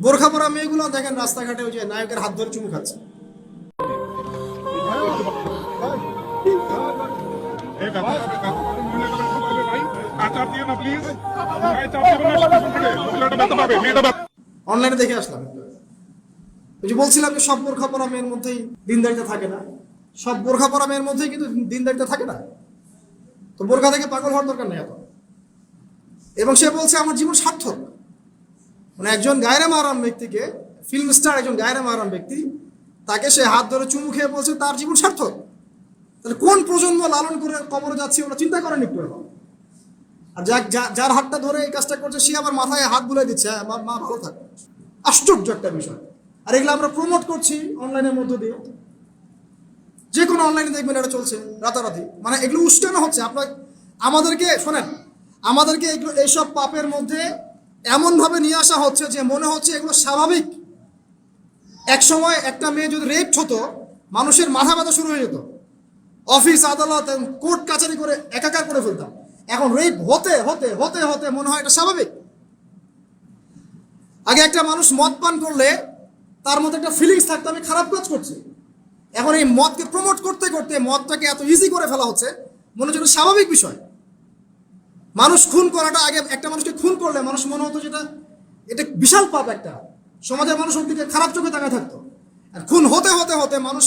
বোরখা পরা মেয়েগুলো দেখেন রাস্তাঘাটে ওই যে নায়কের হাত ধরে চুমু খাচ্ছে। অনলাইনে দেখে আসলাম, ওই যে বলছিলাম যে সব বোরখা পরা মেয়ের মধ্যেই দিনদারিতা থাকে না, সব বোরখা পরা মেয়ের মধ্যেই কিন্তু দিনদারিতা থাকে না। তো বোরখা থেকে পাগল হওয়ার দরকার নেই এত। এবং সে বলছে আমার জীবন সার্থক। মানে একজন গায়রে মাহরাম ব্যক্তিকে, ফিল্ম স্টার একজন গায়রে মাহরাম ব্যক্তি, তাকে সে হাত ধরে চুমু খেয়ে বলছে তার জীবন সার্থক। তাহলে কোন প্রজন্ম লালন করে কবরে যাচ্ছে ওরা চিন্তা করেন একটু। আর যার হাতটা ধরে এই কাজটা করছে সে আবার মাথায় হাত বুলাই দিচ্ছে, মা ভালো থাকে। আশ্চর্য একটা বিষয়। আর এগুলো আমরা প্রমোট করছি অনলাইনের মধ্য দিয়ে, যে কোনো অনলাইনে দেখবেন এটা চলছে রাতারাতি। মানে এগুলো উস্কানো হচ্ছে আপনার, আমাদেরকে শোনেন, আমাদেরকে এগুলো এইসব পাপের মধ্যে এমনভাবে নিয়ে আসা হচ্ছে যে মনে হচ্ছে এগুলো স্বাভাবিক। এক সময় একটা মেয়ে যদি রেপ হতো মানুষের মাথা ব্যথা শুরু হয়ে যেত, অফিস আদালত কোর্ট কাচারি করে একাকার করে ফেলতাম। এখন রেপ হতে হতে হতে হতে মনে হয় এটা স্বাভাবিক। আগে একটা মানুষ মদ পান করলে তার মধ্যে একটা ফিলিংস থাকতো আমি খারাপ কাজ করছি। এখন এই মদকে প্রমোট করতে করতে মদটাকে এত ইজি করে ফেলা হচ্ছে, মনে হচ্ছে স্বাভাবিক বিষয়। মানুষ খুন করাটা, আগে একটা মানুষকে খুন করলে মানুষ মনে হতো যেটা এটা বিশাল পাপ, একটা সমাজের মানুষ ওর দিকে খারাপ চোখে তাকায় থাকতো। আর খুন হতে হতে হতে মানুষ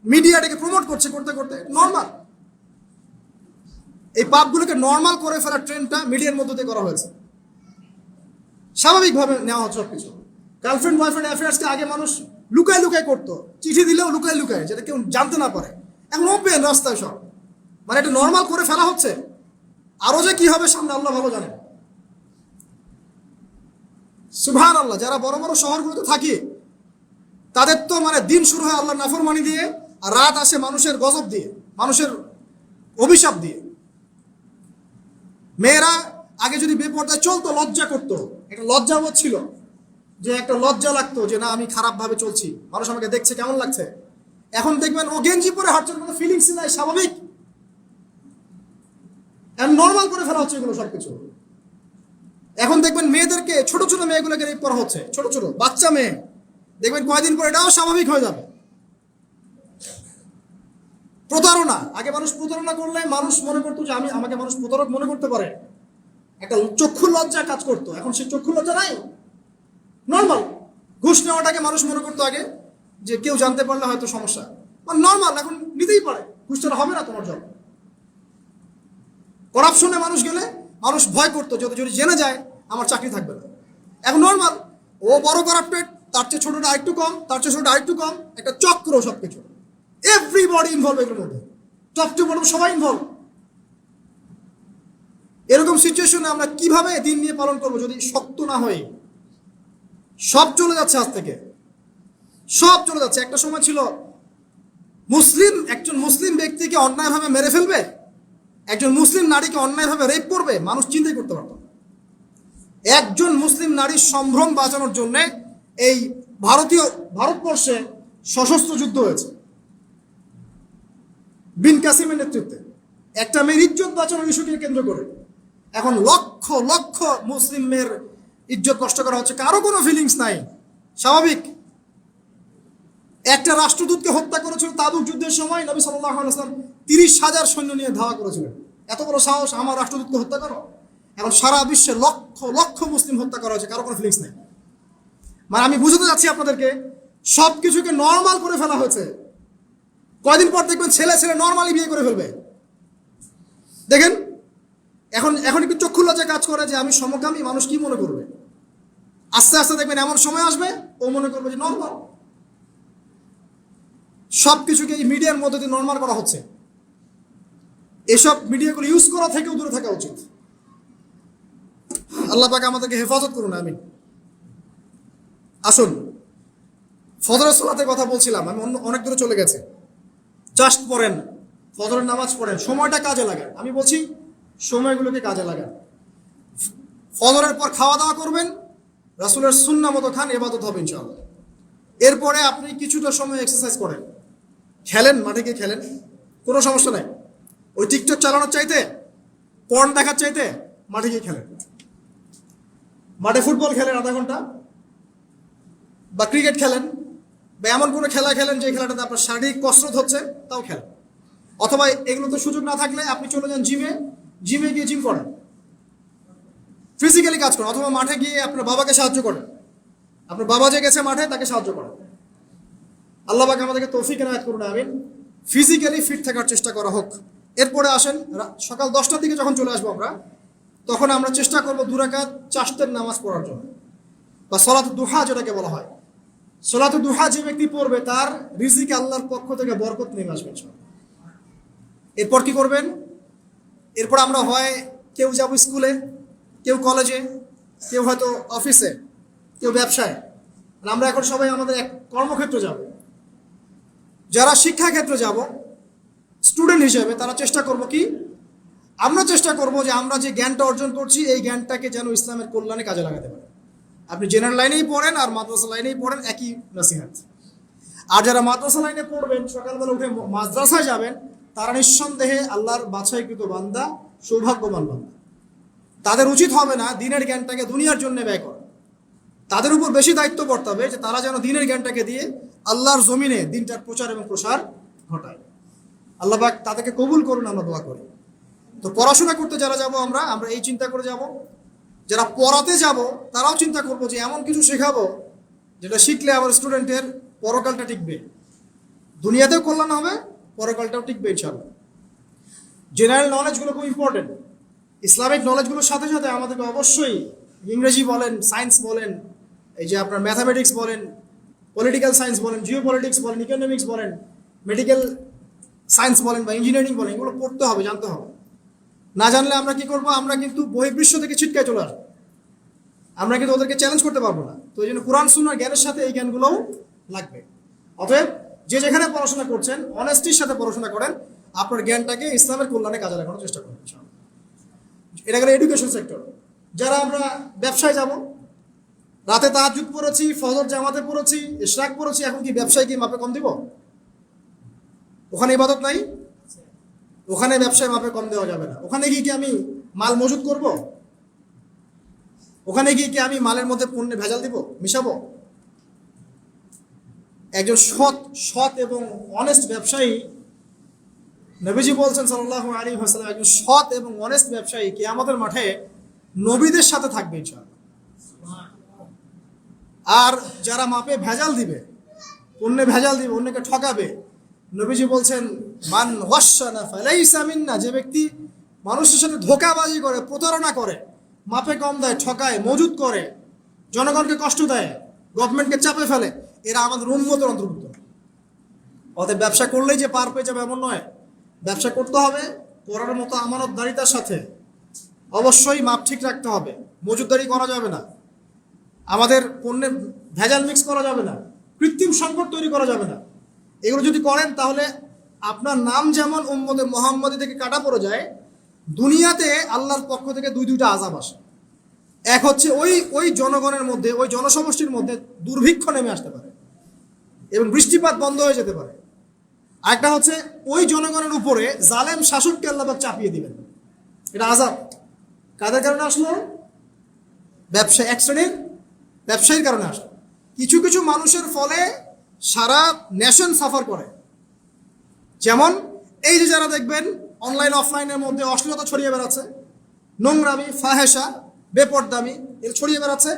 মিডিয়াটাকে প্রমোট করছে, করতে করতে নর্মাল। এই পাপগুলোকে নর্মাল করে ফেলার ট্রেন্ডটা মিডিয়ার মধ্যে দিয়ে করা হয়েছে, স্বাভাবিকভাবে নেওয়া হচ্ছে সবকিছু। গার্লফ্রেন্ড বয়ফ্রেন্ড অ্যাফেয়ার্সকে আগে মানুষ লুকায় লুকায় করতো, চিঠি দিলেও লুকায় লুকায়, যেটা কেউ জানতে না পারে। এখন ওপেন রাস্তায় সব, মানে এটা নর্মাল করে ফেলা হচ্ছে। আরো যে কি হবে সামনে আল্লাহ ভালো জানেন। সুবহানাল্লাহ। যারা বড় বড় শহরগুলোতে থাকি তাদের তো মানে দিন শুরু হয় আল্লাহর নাফরমানি দিয়ে, আর রাত আসে মানুষের গজব দিয়ে, মানুষের অভিশাপ দিয়ে। মেয়েরা আগে যদি বেপর্দায় চলতো লজ্জা করতো, একটা লজ্জাবোধ ছিল, যে একটা লজ্জা লাগতো যে না আমি খারাপ ভাবে চলছি, মানুষ আমাকে দেখছে কেমন লাগছে। এখন দেখবেন ও গেঞ্জি পরে হাঁটছে, কোনো ফিলিংস নাই, স্বাভাবিক, নর্মাল করে ফেলা হচ্ছে এগুলো সবকিছু। এখন দেখবেন মেয়েদেরকে, ছোট ছোট মেয়েগুলোকে রেপ করা হচ্ছে, ছোট ছোট বাচ্চা মেয়ে, দেখবেন কয়েকদিন পর এটাও স্বাভাবিক হয়ে যাবে। প্রতারণা, আগে মানুষ প্রতারণা করলে মানুষ মনে করতো যে আমাকে মানুষ প্রতারক মনে করতে পারে, একটা চক্ষু লজ্জা কাজ করতো। এখন সেই চক্ষু লজ্জা নাই, নর্মাল। ঘুষ নেওয়াটাকে মানুষ মনে করতো আগে যে কেউ জানতে পারলে হয়তো সমস্যা, মানে নর্মাল, এখন নিতেই পারে, ঘুষ ছাড়া হবে না তোমার জব। করাপশনে মানুষ গেলে মানুষ ভয় করতো যদি জেনে যায় আমার চাকরি থাকবে না। এখন নর্মাল, ও বড় করাপ্টেড, তার চেয়ে ছোটটা আরেকটু কম, তার চেয়ে ছোটটা আরেকটু কম, একটা চক্র সবকিছু। এভরিবডি ইনভলভ এগুলোর মধ্যে, টপ টু বটম সবাই ইনভলভ। এরকম সিচুয়েশনে আমরা কিভাবে দিন নিয়ে পালন করবো যদি শক্ত না হই? সব চলে যাচ্ছে আজ থেকে, সব চলে যাচ্ছে। একটা সময় ছিল একজন মুসলিম ব্যক্তিকে অন্যায়ভাবে মেরে ফেলবে, একজন মুসলিম নারীকে অন্যায়ভাবে রেপ করবে, মানুষ চিন্তাই করতে পারত। একজন মুসলিম নারীর সম্ভ্রম বাঁচানোর জন্য এই ভারতবর্ষে সশস্ত্র যুদ্ধ হয়েছে বিন কাসিমের নেতৃত্বে, একটা মেয়ের ইজ্জত বাঁচানোর ইস্যুকে কেন্দ্র করে। এখন লক্ষ লক্ষ মুসলিম মেয়ের ইজ্জত নষ্ট করা হচ্ছে, কারো কোনো ফিলিংস নাই, স্বাভাবিক। একটা রাষ্ট্রদূতকে হত্যা করেছিল তাবুক যুদ্ধের সময়, নবী সাল্লাল্লাহু আলাইহি ওয়াসাল্লাম 30,000 সৈন্য নিয়ে ধাওয়া করেছিলেন। এত বড় সাহস আমার রাষ্ট্রদূতকে হত্যা করো? এখন সারা বিশ্বে লক্ষ লক্ষ মুসলিম হত্যা করা হয়েছে, কারো কোনো ফিলিংস নেই। মানে আমি বুঝতে যাচ্ছি আপনাদেরকে, সব কিছুকে নর্মাল করে ফেলা হয়েছে। কয়দিন পর দেখবেন ছেলে ছেলে নর্মালি বিয়ে করে ফেলবে। দেখেন এখন একটু চক্ষু লজ্জায় কাজ করে যে আমি সমকামী, মানুষ কি মনে করবে। আস্তে আস্তে দেখবেন এমন সময় আসবে ও মনে করবে যে নর্মাল। সব কিছুকে এই মিডিয়ার মধ্যে দিয়ে নর্মাল করা হচ্ছে। এসব মিডিয়াগুলো ইউজ করা থেকেও দূরে থাকা উচিত। আল্লাহ পাক আমাদেরকে হেফাজত করুন, আমিন। আসুন, ফজরের সালাতের কথা বলছিলাম, আমি অনেক দূরে চলে গেছে। জাস্ট পড়েন, ফজরের নামাজ পড়েন, সময়টা কাজে লাগান। আমি বলছি সময়গুলোকে কাজে লাগান। ফজরের পর খাওয়া দাওয়া করবেন, রাসূলের সুন্নাহ মতো খান, ইবাদত হবে ইনশাআল্লাহ। এরপরে আপনি কিছুটা সময় এক্সারসাইজ করেন, খেলেন, মাঠে গিয়ে খেলেন, কোনো সমস্যা নাই। ওই টিকটক চালানোর চাইতে, পর্ন দেখার চাইতে মাঠে গিয়ে খেলেন। মাঠে ফুটবল খেলেন আধা ঘন্টা, বা ক্রিকেট খেলেন বা এমন কোনো খেলা খেলেন যে খেলাটাতে আপনার শারীরিক কসরত হচ্ছে, তাও খেলেন। অথবা এগুলোতে সুযোগ না থাকলে আপনি চলে যান জিমে গিয়ে জিম করেন, ফিজিক্যালি কাজ করেন। অথবা মাঠে গিয়ে আপনার বাবাকে সাহায্য করেন, আপনার বাবা যে গেছে মাঠে তাকে সাহায্য করেন। আল্লাহ পাক আমাদেরকে তৌফিক এনায়েত করুন, আমিন। ফিজিক্যালি ফিট থাকার চেষ্টা করা হোক। এরপরে আসেন, সকাল 10টার দিকে যখন চলে আসবো আমরা, তখন আমরা চেষ্টা করবো 2 রাকাত চাশতের নামাজ পড়ার জন্য, বা সলাতুদ দুহা যেটাকে বলা হয়। সলাতুদ দুহা যে ব্যক্তি পড়বে তার রিজিকে আল্লাহর পক্ষ থেকে বরকত নেমে আসবে। এরপর কি করবেন? এরপর আমরা হয় কেউ যাব স্কুলে, কেউ কলেজে, কেউ হয়তো অফিসে, কেউ ব্যবসায়। আমরা এখন সবাই আমাদের এক কর্মক্ষেত্রে যাব। যারা শিক্ষাক্ষেত্রে যাব স্টুডেন্ট হিসেবে, তারা চেষ্টা করব কি, আমরা চেষ্টা করব যে আমরা যে জ্ঞানটা অর্জন করছি এই জ্ঞানটাকে যেন ইসলামের কল্যাণে কাজে লাগাতে পারে। আপনি জেনারেল লাইনেই পড়েন আর মাদ্রাসা লাইনেই পড়েন, একই নসিহত। আর যারা মাদ্রাসা লাইনে পড়বেন, সকালবেলা উঠে মাদ্রাসায় যাবেন, তারা নিঃসন্দেহে আল্লাহর বাছাইকৃত বান্দা, সৌভাগ্যবান বান্দা। তাদের উচিত হবে না দিনের জ্ঞানটাকে দুনিয়ার জন্য ব্যয় করা। তাদের উপর বেশি দায়িত্ব পড়তে হবে যে তারা যেন দিনের জ্ঞানটাকে দিয়ে আল্লাহর জমিনে দিনটার প্রচার এবং প্রসার ঘটায়। আল্লাহ পাক তাদেরকে কবুল করুন, আমরা দোয়া করি। তো পড়াশোনা করতে যারা যাব আমরা এই চিন্তা করে যাব। যারা পড়াতে যাব তারাও চিন্তা করব যে এমন কিছু শেখাবো যেটা শিখলে আমার স্টুডেন্টের পরকালটা টিকবে, দুনিয়াতেও কল্যাণ হবে, পরকালটাও টিকবে ইনশাআল্লাহ। জেনারেল নলেজগুলো খুব ইম্পর্টেন্ট। ইসলামিক নলেজগুলোর সাথে সাথে আমাদেরকে অবশ্যই ইংরেজি বলেন, সায়েন্স বলেন, এই যে আপনার ম্যাথামেটিক্স বলেন, পলিটিক্যাল সায়েন্স বলেন, জিও পলিটিক্স বলেন, ইকোনমিক্স বলেন, মেডিকেল সায়েন্স বলেন বা ইঞ্জিনিয়ারিং বলেন, এগুলো পড়তে হবে, জানতে হবে। না জানলে আমরা কি করব? আমরা কিন্তু বহির্বিশ্ব থেকে ছিটকায় চলে আসবো, আমরা কিন্তু ওদেরকে চ্যালেঞ্জ করতে পারবো না। তো এই জন্য কোরআন সুন্নাহর জ্ঞানের সাথে এই জ্ঞানগুলোও লাগবে। অতএব যে যেখানে পড়াশোনা করছেন অনেস্টির সাথে পড়াশোনা করেন, আপনার জ্ঞানটাকে ইসলামের কল্যাণে কাজে লাগানোর চেষ্টা করবেন। এটা গেল এডুকেশন সেক্টর। যারা আমরা ব্যবসায় যাব, রাতে তাহাজ্জুদ পড়েছি, ফজর জামাতে পড়েছি, ইশরাক পড়েছি, এখন কি ব্যবসায় কি মাপে কম দিব? ওখানে ইবাদত নাই, ওখানে ব্যবসায় মাপে কম দেওয়া যাবে না। ওখানে গিয়ে কি আমি মাল মজুত করব? ওখানে গিয়ে কি আমি মালের মধ্যে পণ্যে ভেজাল দিব, মিশাবো? একজন সৎ এবং অনেস্ট ব্যবসায়ী, নবীজি বলছেন সাল্লাল্লাহু আলাইহি ওয়াসাল্লাম, একজন সৎ এবং অনেস্ট ব্যবসায়ী কিয়ামতের মাঠে নবীদের সাথে থাকবে ইনশাআল্লাহ। আর যারা মাপে ভেজাল দিবে, পণ্যে ভেজাল দিবে, অন্যকে ঠকাবে, নবীজি বলছেন মান ওয়াশানা ফালাইসা মিন্না, যে ব্যক্তি মানুষের সাথে ধোঁকাবাজি করে, প্রতারণা করে, মাপে কম দেয়, ঠকায়, মজুত করে, জনগণকে কষ্ট দেয়, গভর্নমেন্টকে চাপে ফেলে, এরা আমাদের উম্মতের অন্তর্ভুক্ত। অতএব ব্যবসা করলেই যে পার পেয়ে যাবে এমন নয়। ব্যবসা করতে হবে করার মতো আমানতদারিতার সাথে। অবশ্যই মাপ ঠিক রাখতে হবে, মজুতদারি করা যাবে না, আমাদের পণ্যে ভেজাল মিক্স করা যাবে না, কৃত্রিম সংকট তৈরি করা যাবে না। এগুলো যদি করেন তাহলে আপনার নাম যেমন উম্মতে মুহাম্মাদি থেকে কাটা পড়ে যায়, দুনিয়াতে আল্লাহর পক্ষ থেকে দুইটা আযাব আসে। এক হচ্ছে ওই জনগণের মধ্যে, ওই জনসমষ্টির মধ্যে দুর্ভিক্ষ নেমে আসতে পারে এবং বৃষ্টিপাত বন্ধ হয়ে যেতে পারে। আরেকটা হচ্ছে ওই জনগণের উপরে জালেম শাসককে আল্লাহ পাক চাপিয়ে দিবেন। এটা আযাব কাদের কারণে আসলো? এক শ্রেণীর ব্যবসায়ীর কারণে আসলো। কিছু কিছু মানুষের ফলে সারা নেশন সাফার করে। যেমন এই যে যারা দেখবেন অনলাইন অফলাইনের মধ্যে অশ্লীলতা ছড়িয়ে বেড়াচ্ছে, নোংরামি, ফাহেসা, বেপরদামি এর ছড়িয়ে বেড়াচ্ছে,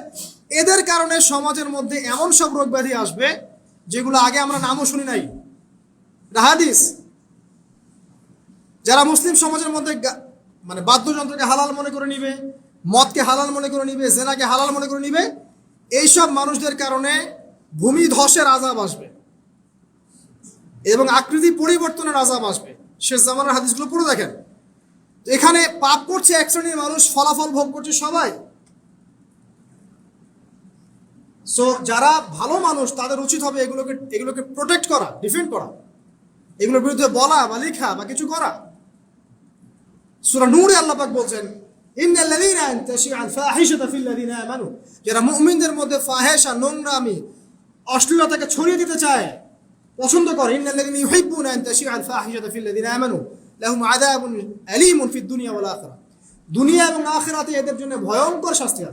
এদের কারণে সমাজের মধ্যে এমন সব রোগ ব্যাধি আসবে যেগুলো আগে আমরা নামও শুনি নাই। হাদিস। যারা মুসলিম সমাজের মধ্যে মানে বাদ্যযন্ত্রকে হালাল মনে করে নিবে, মদকে হালাল মনে করে নিবে, জেনাকে হালাল মনে করে নিবে, এইসব মানুষদের কারণে ভূমি ধসের আযাব আসবে এবং আকৃতি পরিবর্তনের আযাব আসবে। শেষ জামানার হাদিসগুলো পড়ে দেখেন। এখানে পাপ করছে এক শ্রেণীর মানুষ, ফলাফল ভোগ করছে সবাই। সো যারা ভালো মানুষ তাদের উচিত হবে এগুলোকে প্রোটেক্ট করা, ডিফেন্ড করা, এগুলোর বিরুদ্ধে বলা বা লেখা বা কিছু করা। সূরা নূরে আল্লাহ পাক বলছেন ইন্নাল্লাযীনা ইয়ানতাশি'আল ফাহিশাতা ফিল্লাযীনা আমানু, যারা মুমিনদের মধ্যে ফাহেশা, নোংরামি, অশ্লীলতাকে ছড়িয়ে দিতে চায়, পছন্দ করে, ইন্নাল্লাযীনা ইউহিব্বুনা ইয়ানতাশি'আল ফাহিশাতা ফিল্লাযীনা আমানু লাহুম আযাবুন আলীমুন ফিদ দুনিয়া ওয়াল আখিরাহ, দুনিয়া এবং আখিরাতে এদের জন্য ভয়ঙ্কর শাস্তি আছে।